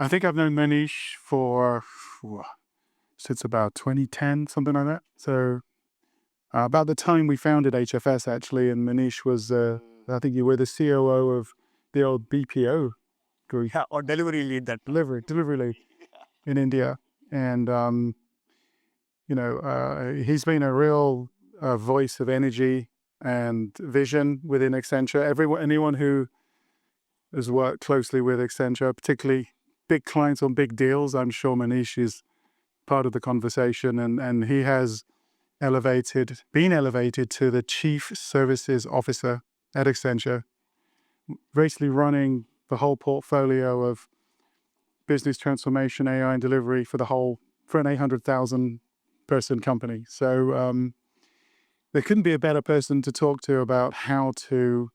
I think I've known Manish since about 2010, something like that. So about the time we founded HFS, actually, and Manish was, I think you were the COO of the old BPO group. Yeah, or delivery lead that. Delivery lead in India. And, he's been a real voice of energy and vision within Accenture. Anyone who has worked closely with Accenture, particularly big clients on big deals, I'm sure Manish is part of the conversation, and he has been elevated to the Chief Services Officer at Accenture, basically running the whole portfolio of business transformation, AI, and delivery for an 800,000 person company. So there couldn't be a better person to talk to about how to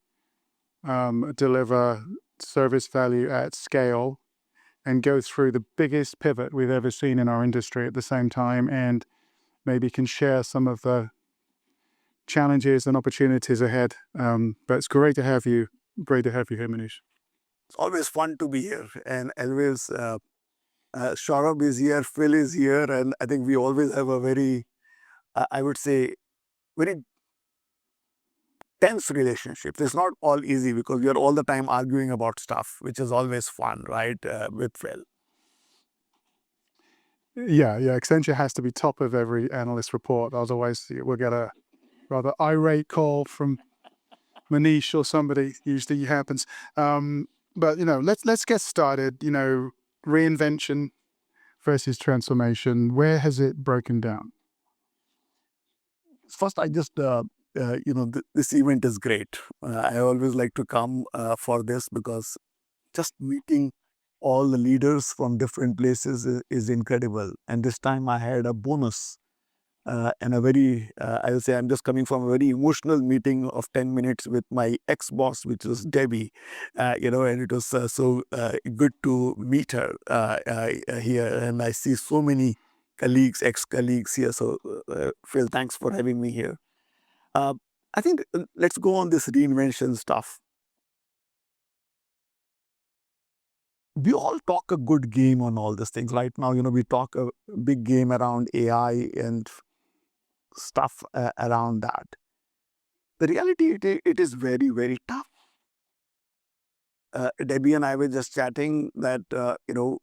deliver service value at scale and go through the biggest pivot we've ever seen in our industry at the same time, and maybe can share some of the challenges and opportunities ahead. But it's great to have you. Great to have you here, Manish. It's always fun to be here, and always Saurabh is here, Phil is here, and I think we always have a very, I would say, very tense relationships. It's not all easy because we are all the time arguing about stuff, which is always fun, right? With Phil. Yeah. Accenture has to be top of every analyst report. Otherwise, we'll get a rather irate call from Manish or somebody. Usually happens. But let's get started. Reinvention versus transformation. Where has it broken down? First, I just, this event is great. I always like to come for this because just meeting all the leaders from different places is incredible. And this time I had a bonus and a very, I would say I'm just coming from a very emotional meeting of 10 minutes with my ex-boss, which was Debbie, and it was so good to meet her here. And I see so many colleagues, ex-colleagues here. So Phil, thanks for having me here. I think let's go on this reinvention stuff. We all talk a good game on all these things. Right now, we talk a big game around AI and stuff around that. The reality, it is very, very tough. Debbie and I were just chatting that,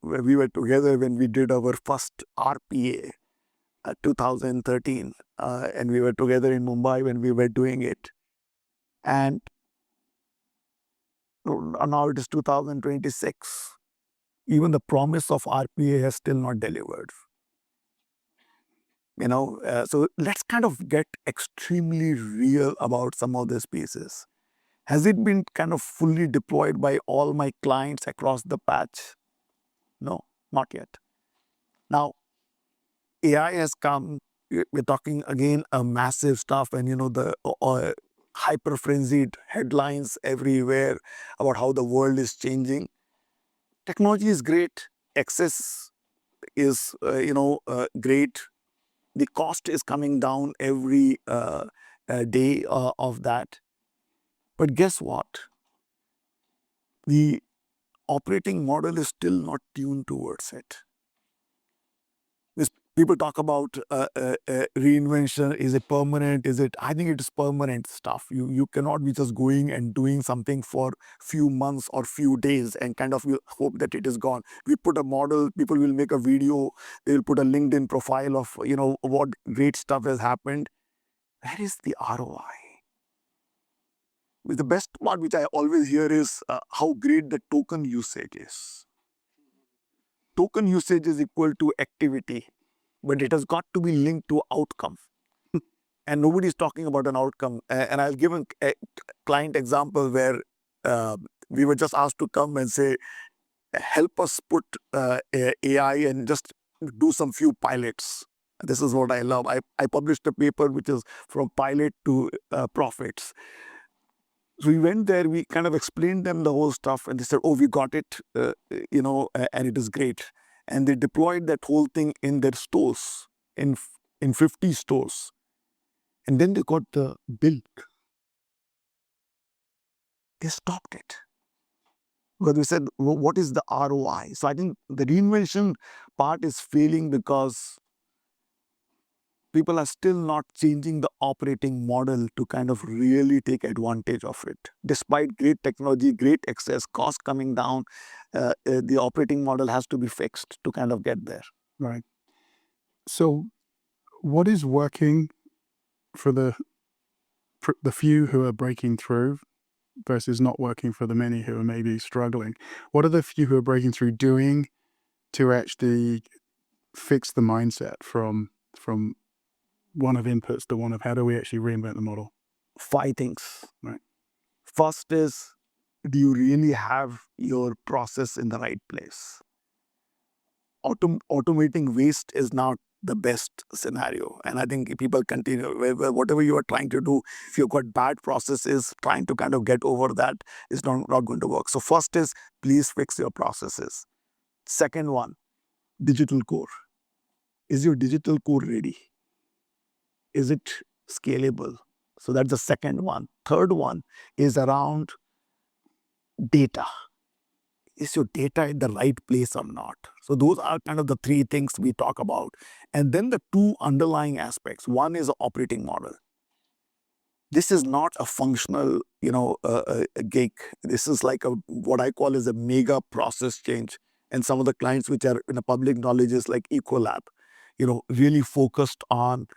we were together when we did our first RPA, 2013, and we were together in Mumbai when we were doing it. And now it is 2026. Even the promise of RPA has still not delivered. So let's kind of get extremely real about some of these pieces. Has it been kind of fully deployed by all my clients across the patch? No, not yet. Now, AI has come. We're talking again a massive stuff, and the hyper frenzied headlines everywhere about how the world is changing. Technology is great. Access is great. The cost is coming down every day of that. But guess what? The operating model is still not tuned towards it. People talk about reinvention. Is it permanent? I think it is permanent stuff. You cannot be just going and doing something for few months or few days and kind of hope that it is gone. We put a model, people will make a video, they will put a LinkedIn profile of what great stuff has happened. Where is the ROI? The best part which I always hear is how great the token usage is. Token usage is equal to activity, but it has got to be linked to outcome. And nobody's talking about an outcome. And I'll give a client example where we were just asked to come and say, help us put AI and just do some few pilots. This is what I love. I published a paper which is from pilot to profits. So we went there, we kind of explained them the whole stuff, and they said, oh, we got it, and it is great. And they deployed that whole thing in their stores, in 50 stores. And then they got the bill. They stopped it. Because we said, what is the ROI? So I think the reinvention part is failing because people are still not changing the operating model to kind of really take advantage of it. Despite great technology, great access, cost coming down, the operating model has to be fixed to kind of get there. Right. So, what is working for the few who are breaking through versus not working for the many who are maybe struggling? What are the few who are breaking through doing to actually fix the mindset from one of inputs to one of how do we actually reinvent the model? 5 things. Right. First is, do you really have your process in the right place? Automating waste is not the best scenario. And I think people continue, whatever you are trying to do, if you've got bad processes, trying to kind of get over that is not going to work. So first is, please fix your processes. Second one, digital core. Is your digital core ready? Is it scalable? So that's the second one. Third one is around data. Is your data in the right place or not? So those are kind of the 3 things we talk about. And then the 2 underlying aspects. One is the operating model. This is not a functional, a gig. This is like what I call as a mega process change. And some of the clients which are in a public knowledge is like Ecolab, really focused on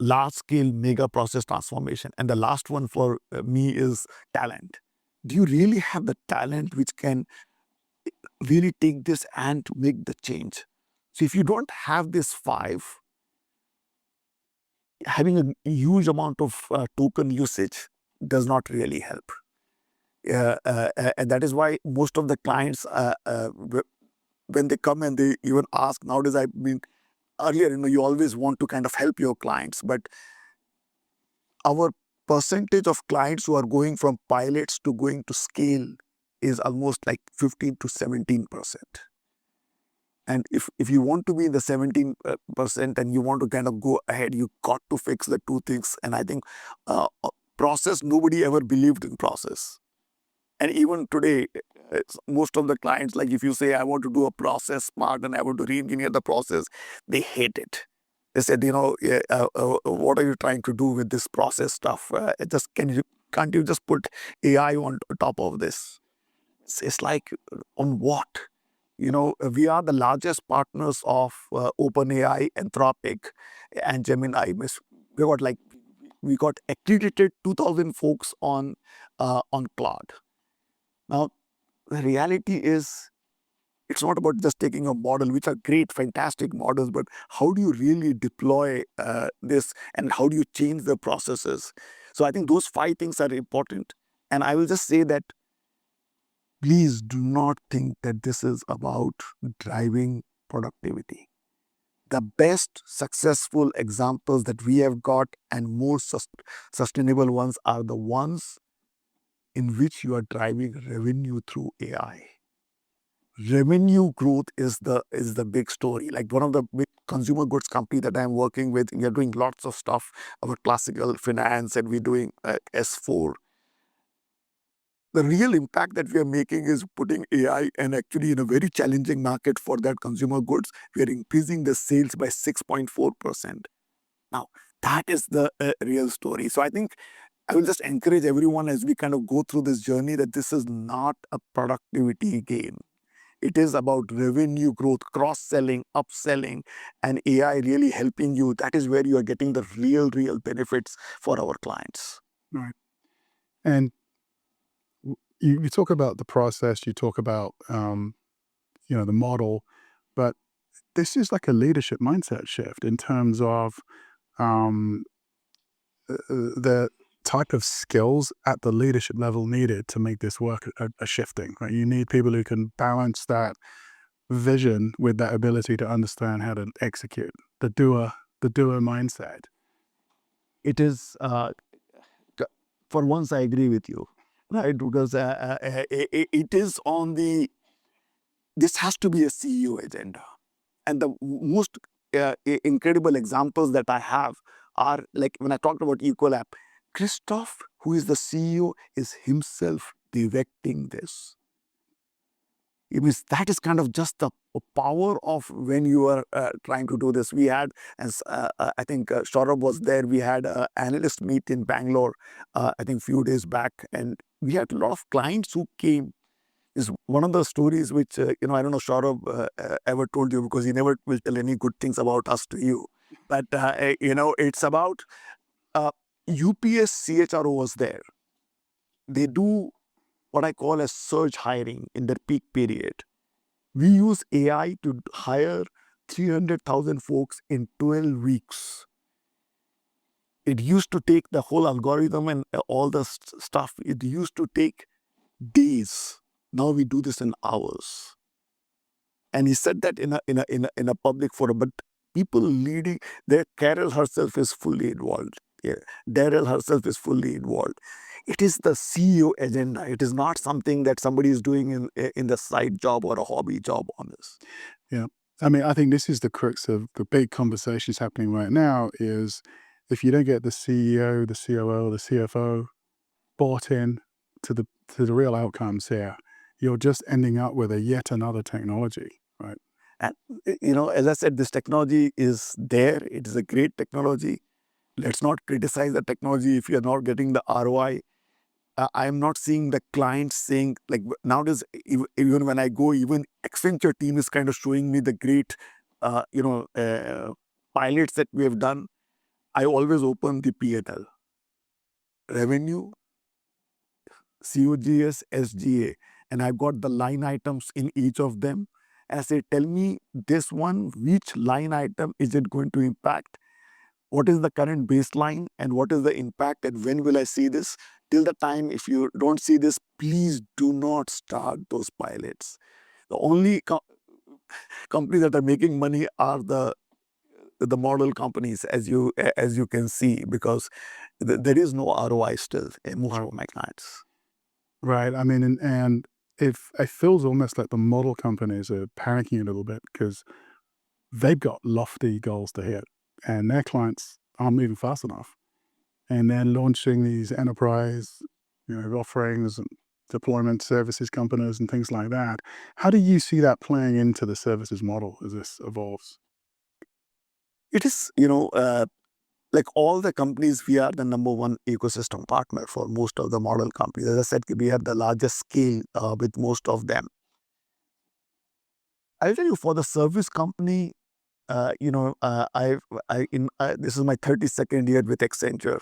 large scale mega process transformation. And the last one for me is talent. Do you really have the talent which can really take this and to make the change? So if you don't have this 5, having a huge amount of token usage does not really help. And that is why most of the clients, when they come and they even ask, nowadays, I mean, earlier, you always want to kind of help your clients, but our percentage of clients who are going from pilots to going to scale is almost like 15 to 17%. And if you want to be in the 17% and you want to kind of go ahead, you got to fix the 2 things. And I think process, nobody ever believed in process. And even today, most of the clients, like if you say, I want to do a process part and I want to re-engineer the process, they hate it. They said, what are you trying to do with this process stuff? Can't you just put AI on top of this? It's like, on what? We are the largest partners of OpenAI, Anthropic, and Gemini. We got accredited 2,000 folks on Claude. Now, the reality is, it's not about just taking a model, which are great, fantastic models, but how do you really deploy this and how do you change the processes? So I think those 5 things are important. And I will just say that please do not think that this is about driving productivity. The best successful examples that we have got and more sustainable ones are the ones in which you are driving revenue through AI. Revenue growth is the big story. Like one of the big consumer goods company that I'm working with, we are doing lots of stuff about classical finance and we're doing S4. The real impact that we are making is putting AI, and actually in a very challenging market for that consumer goods, we are increasing the sales by 6.4%. Now, that is the real story. So I think I will just encourage everyone as we kind of go through this journey that this is not a productivity game. It is about revenue growth, cross-selling, upselling, and AI really helping you. That is where you are getting the real benefits for our clients. Right. And you talk about the process, you talk about the model, but this is like a leadership mindset shift in terms of um, the type of skills at the leadership level needed to make this work are shifting. Right, you need people who can balance that vision with that ability to understand how to execute the doer mindset. It is, for once, I agree with you, right? Because it is on the, this has to be a CEO agenda. And the most incredible examples that I have are like when I talked about Ecolab, Christoph, who is the CEO, is himself directing this. It means that is kind of just the power of when you are trying to do this. We had, as I think Saurabh was there, we had an analyst meet in Bangalore, I think few days back, and we had a lot of clients who came. Is one of the stories which, I don't know Saurabh ever told you, because he never will tell any good things about us to you. But, it's about UPS CHRO was there. They do what I call as surge hiring in their peak period. We use AI to hire 300,000 folks in 12 weeks. It used to take the whole algorithm and all the stuff. It used to take days. Now we do this in hours. And he said that in a public forum. But people leading, Carol herself is fully involved. Yeah. Daryl herself is fully involved. It is the CEO agenda. It is not something that somebody is doing in the side job or a hobby job on this. Yeah. I mean, I think this is the crux of the big conversations happening right now is if you don't get the CEO, the COO, the CFO bought in to the real outcomes here, you're just ending up with a yet another technology, right? And, as I said, this technology is there. It is a great technology. Let's not criticize the technology if you're not getting the ROI. I'm not seeing the clients saying, like nowadays, even when I go, even Accenture team is kind of showing me the great, pilots that we have done. I always open the P&L. Revenue, COGS, SGA, and I've got the line items in each of them. As they tell me this one, which line item is it going to impact? What is the current baseline and what is the impact and when will I see this? Till the time, if you don't see this, please do not start those pilots. The only companies that are making money are the model companies, as you can see, because there is no ROI still in most of my clients. Right. I mean, and if it feels almost like the model companies are panicking a little bit because they've got lofty goals to hit and their clients aren't moving fast enough. And they're launching these enterprise, offerings and deployment services companies and things like that. How do you see that playing into the services model as this evolves? It is, like all the companies, we are the number one ecosystem partner for most of the model companies. As I said, we have the largest scale with most of them. I'll tell you, for the service company, this is my 32nd year with Accenture.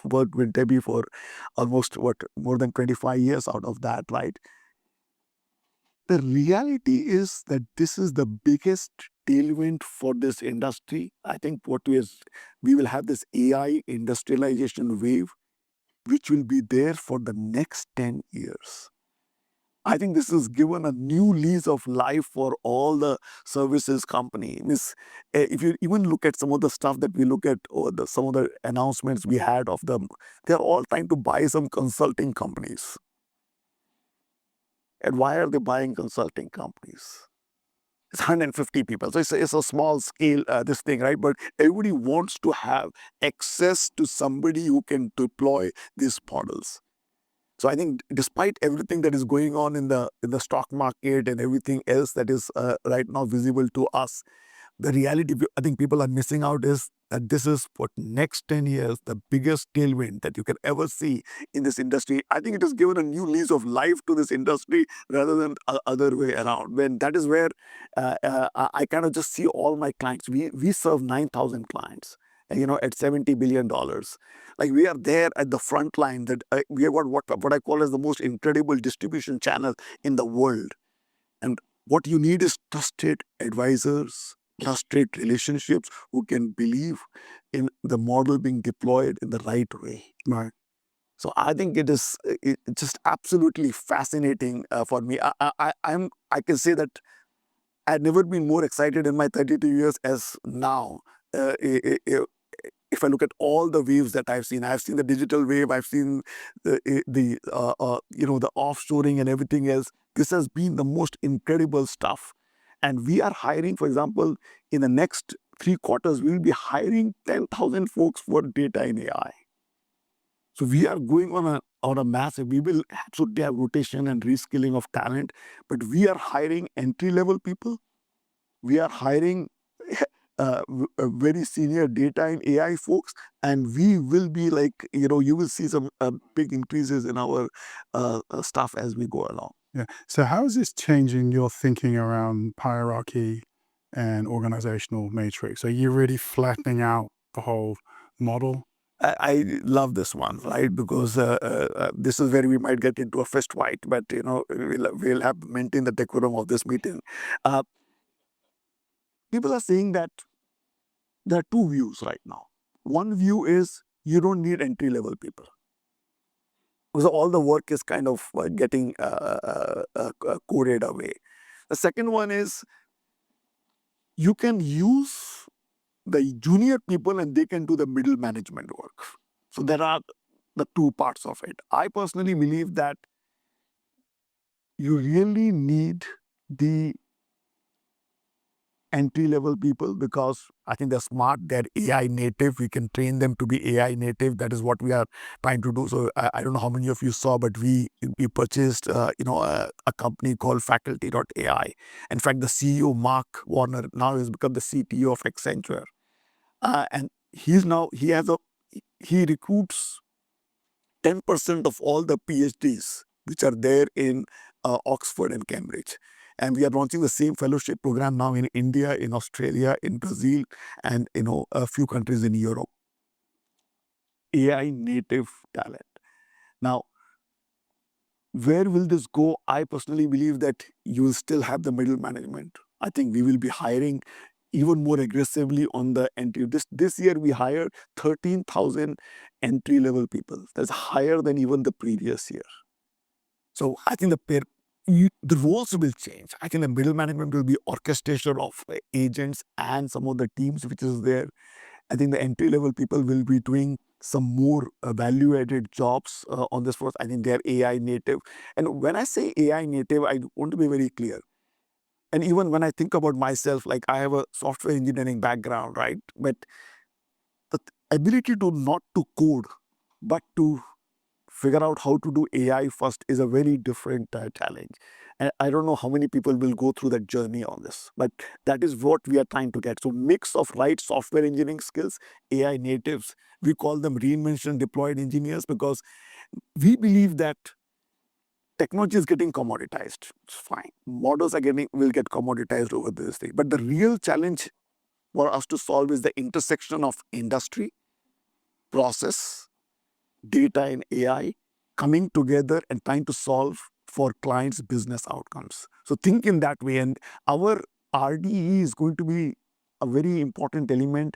Worked with Debbie for almost more than 25 years out of that, right? The reality is that this is the biggest tailwind for this industry. I think we will have this AI industrialization wave, which will be there for the next 10 years. I think this has given a new lease of life for all the services company. If you even look at some of the stuff that we look at, or some of the announcements we had of them, they're all trying to buy some consulting companies. And why are they buying consulting companies? It's 150 people. So it's a small scale, this thing, right? But everybody wants to have access to somebody who can deploy these models. So I think despite everything that is going on in the stock market and everything else that is right now visible to us, the reality I think people are missing out is that this is for next 10 years, the biggest tailwind that you can ever see in this industry. I think it has given a new lease of life to this industry rather than other way around. When that is where I kind of just see all my clients. We serve 9,000 clients, at $70 billion. Like we are there at the front line, that we have got what I call as the most incredible distribution channel in the world. And what you need is trusted advisors, trusted relationships who can believe in the model being deployed in the right way. Right. So I think it's just absolutely fascinating for me. I can say that I've never been more excited in my 32 years as now. If I look at all the waves that I've seen the digital wave, I've seen the offshoring and everything else. This has been the most incredible stuff. And we are hiring, for example, in the next 3 quarters, we will be hiring 10,000 folks for data in AI. So we are going on on a massive, we will absolutely have rotation and reskilling of talent, but we are hiring entry-level people. We are hiring very senior data and AI folks, and we will be like, you will see some big increases in our staff as we go along. Yeah. So how is this changing your thinking around hierarchy and organizational matrix? Are you really flattening out the whole model? I love this one, right? Because this is where we might get into a fist fight, but we'll have to maintain the decorum of this meeting. Uh, People are saying that there are two views right now. One view is you don't need entry level people. So all the work is kind of getting coded away. The second one is you can use the junior people and they can do the middle management work. So there are the two parts of it. I personally believe that you really need the entry-level people because I think they're smart, they're AI native. We can train them to be AI native. That is what we are trying to do. So I don't know how many of you saw, but we purchased a company called Faculty.ai. In fact, the CEO Mark Warner now has become the CTO of Accenture, and he recruits 10% of all the PhDs which are there in Oxford and Cambridge. And we are launching the same fellowship program now in India, in Australia, in Brazil, and a few countries in Europe. AI native talent. Now, where will this go? I personally believe that you will still have the middle management. I think we will be hiring even more aggressively on the entry. This year we hired 13,000 entry level people. That's higher than even the previous year. So I think the roles will change. I think the middle management will be orchestration of agents and some of the teams which is there. I think the entry level people will be doing some more value added jobs on this force. I think they're AI native. And when I say AI native, I want to be very clear. And even when I think about myself, like I have a software engineering background, right? But the ability to not to code, but to figure out how to do AI first is a very different challenge. And I don't know how many people will go through that journey on this, but that is what we are trying to get. So mix of right software engineering skills, AI natives, we call them reinvention deployed engineers because we believe that technology is getting commoditized. It's fine. Models will get commoditized over this thing. But the real challenge for us to solve is the intersection of industry, process, data and AI coming together and trying to solve for clients' business outcomes. So think in that way. And our RDE is going to be a very important element.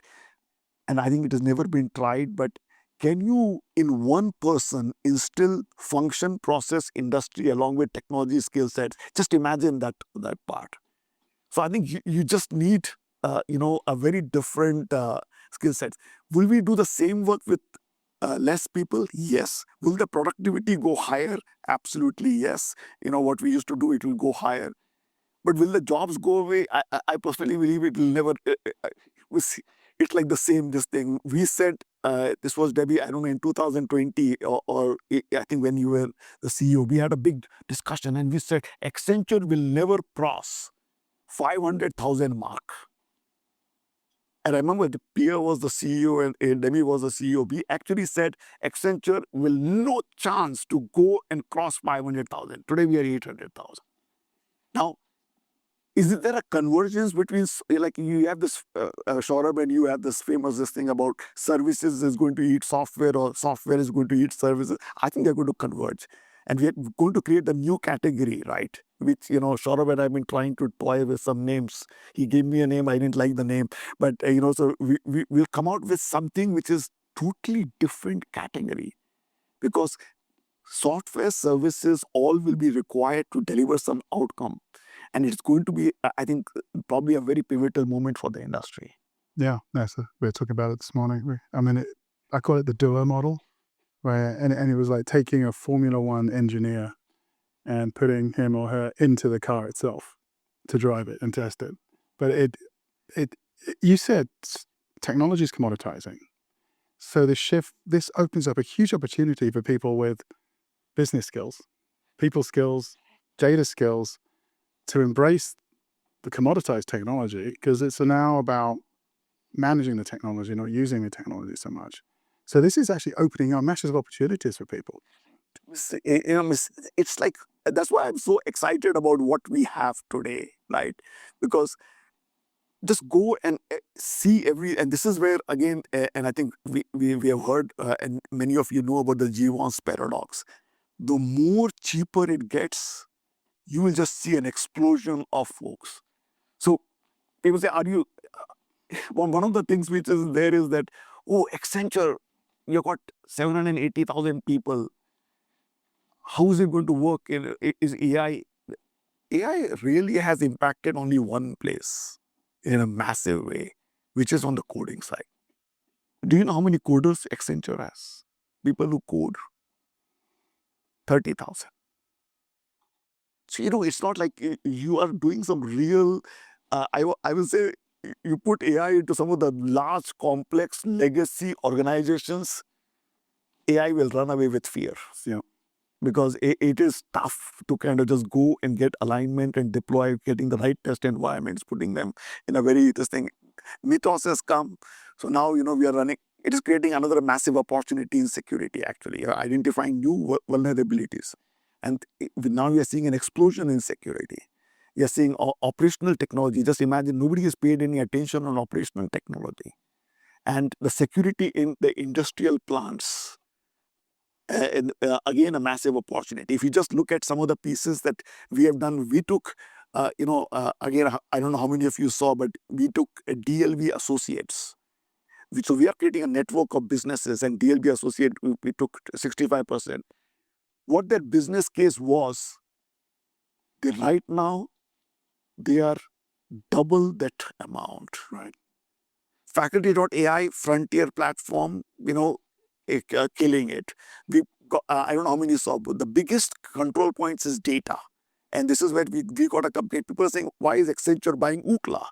And I think it has never been tried, but can you, in one person, instill function, process, industry along with technology skill sets? Just imagine that part. So I think you just need, a very different skill set. Will we do the same work with less people? Yes. Will the productivity go higher? Absolutely, yes. What we used to do, it will go higher. But will the jobs go away? I personally believe it will never. It's like the same, this thing. We said, this was Debbie, I don't know, in 2020 or I think when you were the CEO, we had a big discussion and we said Accenture will never cross 500,000 mark. And I remember the Pierre was the CEO and Demi was the CEO. We actually said Accenture will no chance to go and cross 500,000. Today we are 800,000. Now, is there a convergence between, like you have this, Saurabh, and you have this thing about services is going to eat software or software is going to eat services? I think they're going to converge. And we are going to create a new category, right? Which, Saurabh and I have been trying to toy with some names. He gave me a name, I didn't like the name. But, so we'll come out with something which is totally different category. Because software services all will be required to deliver some outcome. And it's going to be, I think, probably a very pivotal moment for the industry. Yeah, we were talking about it this morning. I call it the doer model, and it was like taking a Formula One engineer and putting him or her into the car itself to drive it and test it. But you said technology is commoditizing. So this opens up a huge opportunity for people with business skills, people skills, data skills to embrace the commoditized technology, because it's now about managing the technology, not using the technology so much. So this is actually opening up massive opportunities for people. It's like, that's why I'm so excited about what we have today, right? Because just go and see and this is where again, and I think we have heard, and many of you know about the Jevons paradox. The more cheaper it gets, you will just see an explosion of folks. So people say, are you, one of the things which is there is that, oh, Accenture, you got 780,000 people. How is it going to work? Is AI? AI really has impacted only one place in a massive way, which is on the coding side. Do you know how many coders Accenture has? People who code? 30,000. So, it's not like you are doing some real, I will say, you put AI into some of the large, complex legacy organizations, AI will run away with fear. Yeah. Because it is tough to kind of just go and get alignment and deploy, getting the right test environments, putting them in a very, this thing. Mythos has come. So now, we are running, it is creating another massive opportunity in security, actually, identifying new vulnerabilities. And now we are seeing an explosion in security. We are seeing operational technology. Just imagine, nobody has paid any attention on operational technology. And the security in the industrial plants, again, a massive opportunity. If you just look at some of the pieces that we have done, we took, again, I don't know how many of you saw, but we took DLV Associates. So we are creating a network of businesses, and DLV Associate, we took 65%. What that business case was, right now, they are double that amount, right? Faculty.ai frontier platform, killing it. We got, I don't know how many you saw, but the biggest control points is data. And this is where we got a company. People are saying, why is Accenture buying Ookla,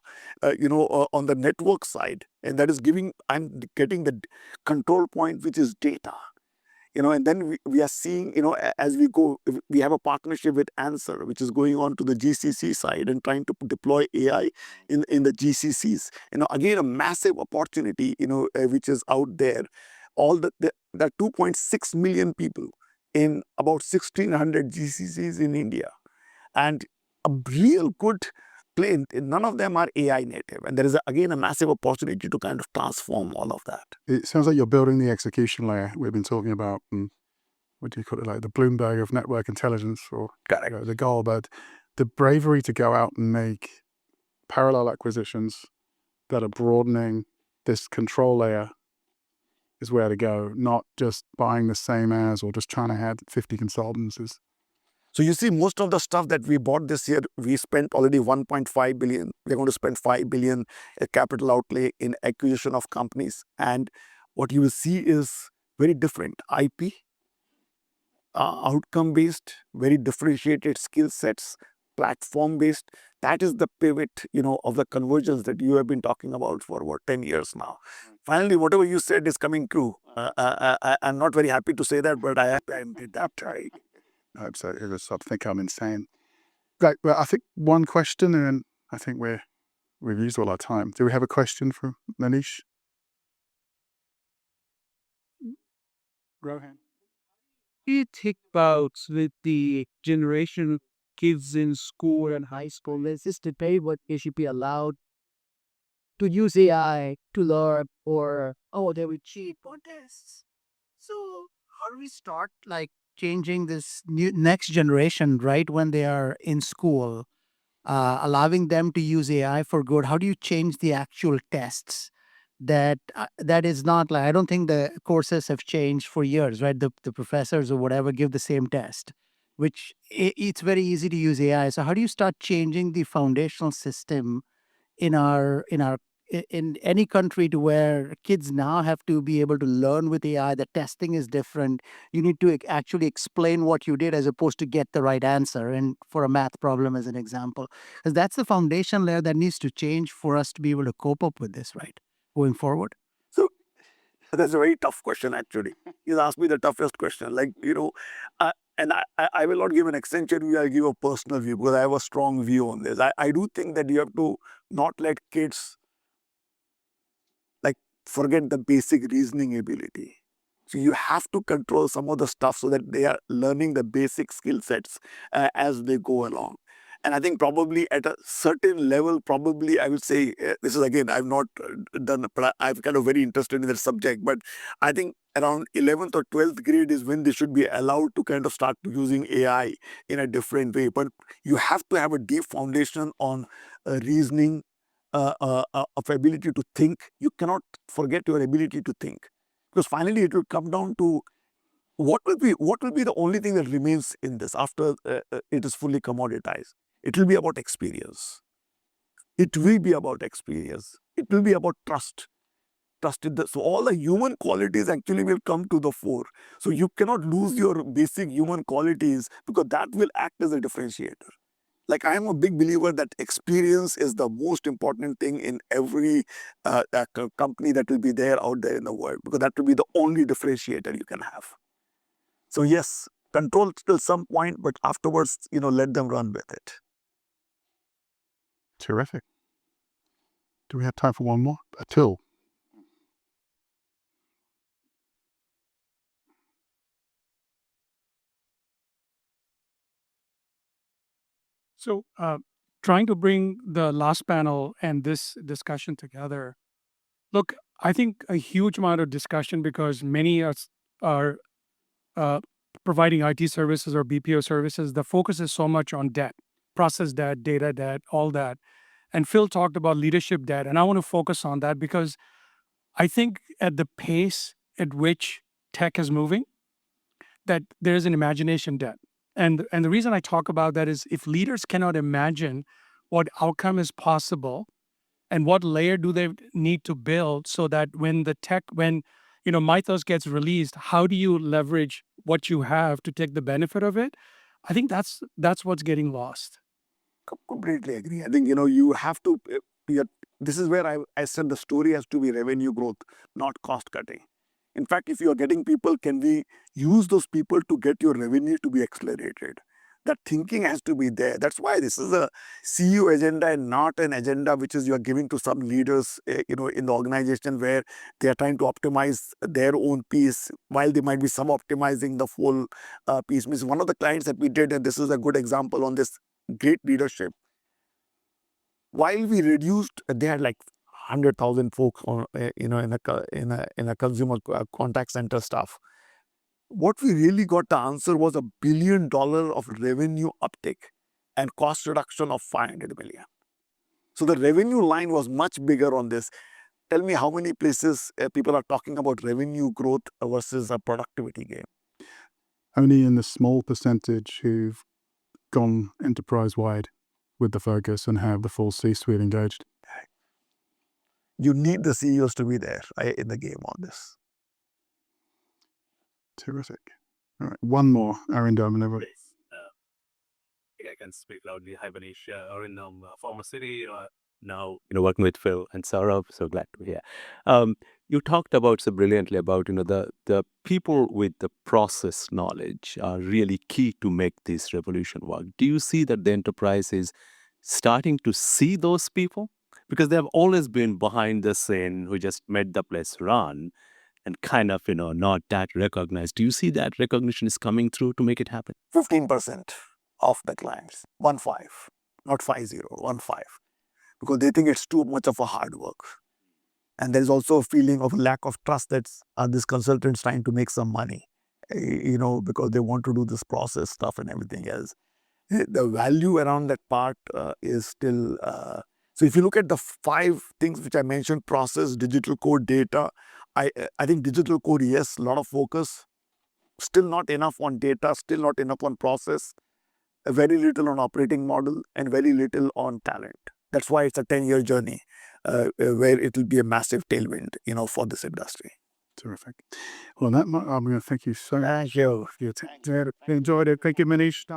on the network side? And that is I'm getting the control point, which is data. And then we are seeing, as we go, we have a partnership with Answer, which is going on to the GCC side and trying to deploy AI in the GCCs. Again, a massive opportunity, which is out there. There are 2.6 million people in about 1,600 GCCs in India. And a real good plane, none of them are AI native. And there is, again, a massive opportunity to kind of transform all of that. It sounds like you're building the execution layer we've been talking about. What do you call it? Like the Bloomberg of network intelligence, or Correct. The goal. But the bravery to go out and make parallel acquisitions that are broadening this control layer is where to go, not just buying the same as or just trying to add 50 consultants. So you see, most of the stuff that we bought this year, we spent already 1.5 billion. We're going to spend 5 billion capital outlay in acquisition of companies. And what you will see is very different. IP, outcome-based, very differentiated skill sets, platform-based. That is the pivot, of the convergence that you have been talking about for, 10 years now. Finally, whatever you said is coming true. I'm not very happy to say that, but I did that right. I hope so. I think I'm insane. Right. Well, I think one question, and then I think we've used all our time. Do we have a question from Manish? Rohan. Do you think about with the generation of kids in school and high school, there's this debate what they should be allowed to use AI to learn, or they will cheat on tests. So how do we start changing this next generation right when they are in school, allowing them to use AI for good? How do you change the actual tests? That is not I don't think the courses have changed for years, right? The professors or whatever give the same test, which it's very easy to use AI. So how do you start changing the foundational system in any country to where kids now have to be able to learn with AI? The testing is different. You need to actually explain what you did as opposed to get the right answer. And for a math problem, as an example, because that's the foundation layer that needs to change for us to be able to cope up with this, right? Going forward. So that's a very tough question, actually. You asked me the toughest question. and I will not give an Accenture view, I'll give a personal view because I have a strong view on this. I do think that you have to not let kids like forget the basic reasoning ability. So you have to control some of the stuff so that they are learning the basic skill sets as they go along. And I think probably at a certain level, probably I would say, this is again, I've not done, but I'm kind of very interested in the subject. But I think around 11th or 12th grade is when they should be allowed to kind of start using AI in a different way. But you have to have a deep foundation on reasoning, of ability to think. You cannot forget your ability to think. Because finally it will come down to what will be the only thing that remains in this after it is fully commoditized. It will be about experience. It will be about experience. It will be about trust. So all the human qualities actually will come to the fore. So you cannot lose your basic human qualities because that will act as a differentiator. Like I am a big believer that experience is the most important thing in every company that will be there out there in the world, because that will be the only differentiator you can have. So yes, control till some point, but afterwards, let them run with it. Terrific. Do we have time for one more? Atul. So, trying to bring the last panel and this discussion together. Look, I think a huge amount of discussion because many are uh, providing IT services or BPO services. The focus is so much on debt, process debt, data debt, all that. And Phil talked about leadership debt, and I want to focus on that because I think at the pace at which tech is moving, that there's an imagination debt. And the reason I talk about that is if leaders cannot imagine what outcome is possible and what layer do they need to build so that when Mythos gets released, how do you leverage what you have to take the benefit of it? I think that's what's getting lost. Completely agree. I think, you have to, this is where I said the story has to be revenue growth, not cost cutting. In fact, if you are getting people, can we use those people to get your revenue to be accelerated? That thinking has to be there. That's why this is a CEO agenda and not an agenda which is you are giving to some leaders, in the organization where they are trying to optimize their own piece while they might be some optimizing the full piece. Means one of the clients that we did, and this is a good example on this great leadership. While we reduced, they had like 100,000 folks on, in a consumer contact center stuff. What we really got the answer was $1 billion of revenue uptick and cost reduction of 500 million. So the revenue line was much bigger on this. Tell me how many places people are talking about revenue growth versus a productivity gain. Only in the small percentage who've gone enterprise-wide with the focus and have the full C-suite engaged. You need the CEOs to be there in the game on this. Terrific. All right, one more, Arindam, and everybody. I can speak loudly. Hi, Manish. Arindam, former city, now working with Phil and Saurabh. So glad to hear. You talked about so brilliantly about the people with the process knowledge are really key to make this revolution work. Do you see that the enterprise is starting to see those people? Because they have always been behind the scene who just made the place run and kind of, not that recognized. Do you see that recognition is coming through to make it happen? 15% of the clients, 1.5, not 50, 1.5, because they think it's too much of a hard work. And there's also a feeling of lack of trust that this consultant's trying to make some money, because they want to do this process stuff and everything else. The value around that part is still... So if you look at the 5 things which I mentioned, process, digital code, data, I think digital code, yes, a lot of focus, still not enough on data, still not enough on process, very little on operating model, and very little on talent. That's why it's a 10-year journey where it will be a massive tailwind, for this industry. Terrific. Well, on that, I'm going to thank you so much. Thank you. Enjoyed it. Thank you, Manish.